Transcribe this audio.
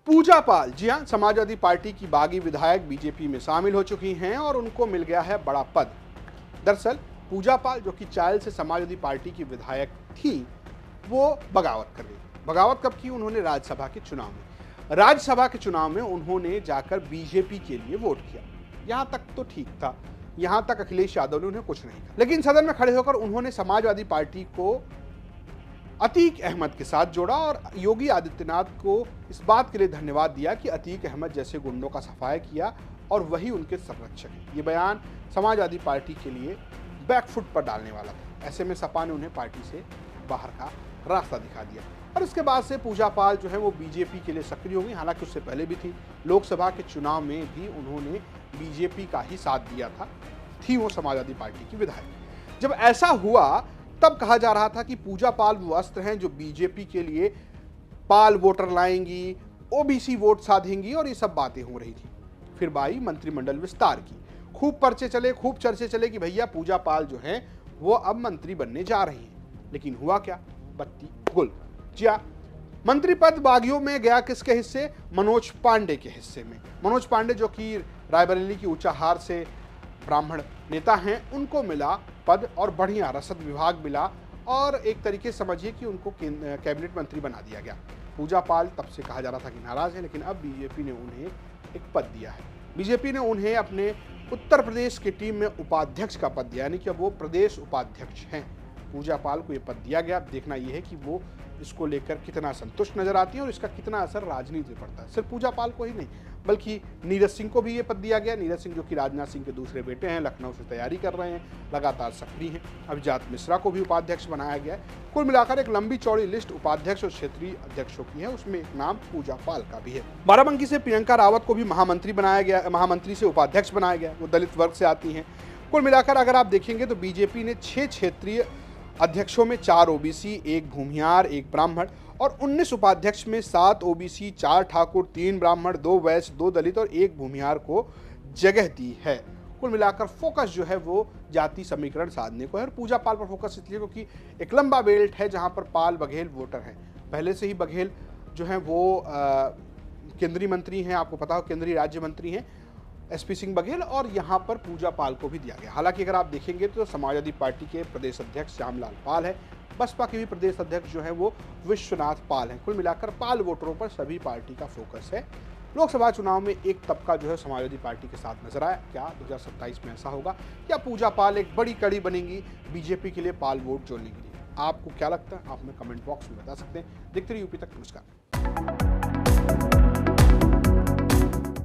पूजा पाल, जी हां, समाजवादी पार्टी की बागी विधायक बीजेपी में शामिल हो चुकी हैं और उनको मिल गया है बड़ा पद। दरअसल पूजा पाल, जो कि चायल से समाजवादी पार्टी की विधायक थी, वो बगावत कर गई। बगावत कब की? उन्होंने राज्यसभा के चुनाव में। राज्यसभा के चुनाव में उन्होंने जाकर बीजेपी के लिए वोट किया। यहां तक तो ठीक था, यहां तक अखिलेश यादव ने उन्हें कुछ नहीं कहा, लेकिन सदन में खड़े होकर उन्होंने समाजवादी पार्टी को अतीक अहमद के साथ जोड़ा और योगी आदित्यनाथ को इस बात के लिए धन्यवाद दिया कि अतीक अहमद जैसे गुंडों का सफाया किया और वही उनके संरक्षक हैं। ये बयान समाजवादी पार्टी के लिए बैकफुट पर डालने वाला था। ऐसे में सपा ने उन्हें पार्टी से बाहर का रास्ता दिखा दिया और इसके बाद से पूजा पाल जो है वो बीजेपी के लिए सक्रिय हो गई। हालांकि उससे पहले भी थी, लोकसभा के चुनाव में भी उन्होंने बीजेपी का ही साथ दिया था, थी वो समाजवादी पार्टी की विधायक। जब ऐसा हुआ तब कहा जा रहा था कि पूजा पाल वो अस्त्र हैं जो बीजेपी के लिए पाल वोटर लाएंगी, ओबीसी वोट साधेंगी और ये सब बातें हो रही थी। फिर बाई मंत्रिमंडल विस्तार की, खूब पर्चे चले, खूब चर्चे चले कि भैया पूजा पाल जो हैं वो अब मंत्री बनने जा रही हैं। लेकिन हुआ क्या? बत्ती गुल। जी हाँ, मंत्री पद बागियों में गया किसके हिस्से? मनोज पांडे के हिस्से में। मनोज पांडे जो कि रायबरेली की ऊंचाहार से ब्राह्मण नेता हैं, उनको मिला पद और बढ़िया रसद विभाग मिला और एक तरीके से समझिए कि उनको कैबिनेट मंत्री बना दिया गया। पूजा पाल तब से कहा जा रहा था कि नाराज है, लेकिन अब बीजेपी ने उन्हें एक पद दिया है। बीजेपी ने उन्हें अपने उत्तर प्रदेश की टीम में उपाध्यक्ष का पद दिया, यानी कि अब वो प्रदेश उपाध्यक्ष हैं। पूजा पाल को ये पद दिया गया। देखना यह है कि वो इसको लेकर कितना संतुष्ट नजर आती है और इसका कितना असर राजनीति पर पड़ता है। सिर्फ पूजा पाल को ही नहीं, बल्कि नीरज सिंह को भी ये पद दिया गया। नीरज सिंह जो कि राजनाथ सिंह के दूसरे बेटे हैं, लखनऊ से तैयारी कर रहे हैं, लगातार सक्रिय हैं। अभिजात मिश्रा को भी उपाध्यक्ष बनाया गया है। कुल मिलाकर एक लंबी चौड़ी लिस्ट उपाध्यक्ष और क्षेत्रीय अध्यक्षों की है, उसमें एक नाम पूजा पाल का भी है। बाराबंकी से प्रियंका रावत को भी महामंत्री बनाया गया, महामंत्री से उपाध्यक्ष बनाया गया। वो दलित वर्ग से आती हैं। कुल मिलाकर अगर आप देखेंगे तो बीजेपी ने 6 क्षेत्रीय अध्यक्षों में 4 ओबीसी, 1 भूमिहार, 1 ब्राह्मण और 19 उपाध्यक्ष में 7 ओबीसी, 4 ठाकुर, 3 ब्राह्मण, 2 वैश्य, 2 दलित और 1 भूमिहार को जगह दी है। कुल मिलाकर फोकस जो है वो जाति समीकरण साधने को है। और पूजा पाल पर फोकस इसलिए क्योंकि एक लंबा बेल्ट है जहां पर पाल बघेल वोटर हैं। पहले से ही बघेल जो है वो केंद्रीय मंत्री हैं, आपको पता हो केंद्रीय राज्य मंत्री हैं एसपी सिंह बघेल, और यहाँ पर पूजा पाल को भी दिया गया। हालांकि अगर आप देखेंगे तो समाजवादी पार्टी के प्रदेश अध्यक्ष श्यामलाल पाल है, बसपा के भी प्रदेश अध्यक्ष जो है वो विश्वनाथ पाल हैं। कुल मिलाकर पाल वोटरों पर सभी पार्टी का फोकस है। लोकसभा चुनाव में एक तबका जो है समाजवादी पार्टी के साथ नजर आया। क्या 2027 में ऐसा होगा या पूजा पाल एक बड़ी कड़ी बनेंगी बीजेपी के लिए पाल वोट जोड़ने के लिए? आपको क्या लगता है? आप हमें कमेंट बॉक्स में बता सकते हैं। देखते रहिए यूपी तक। नमस्कार।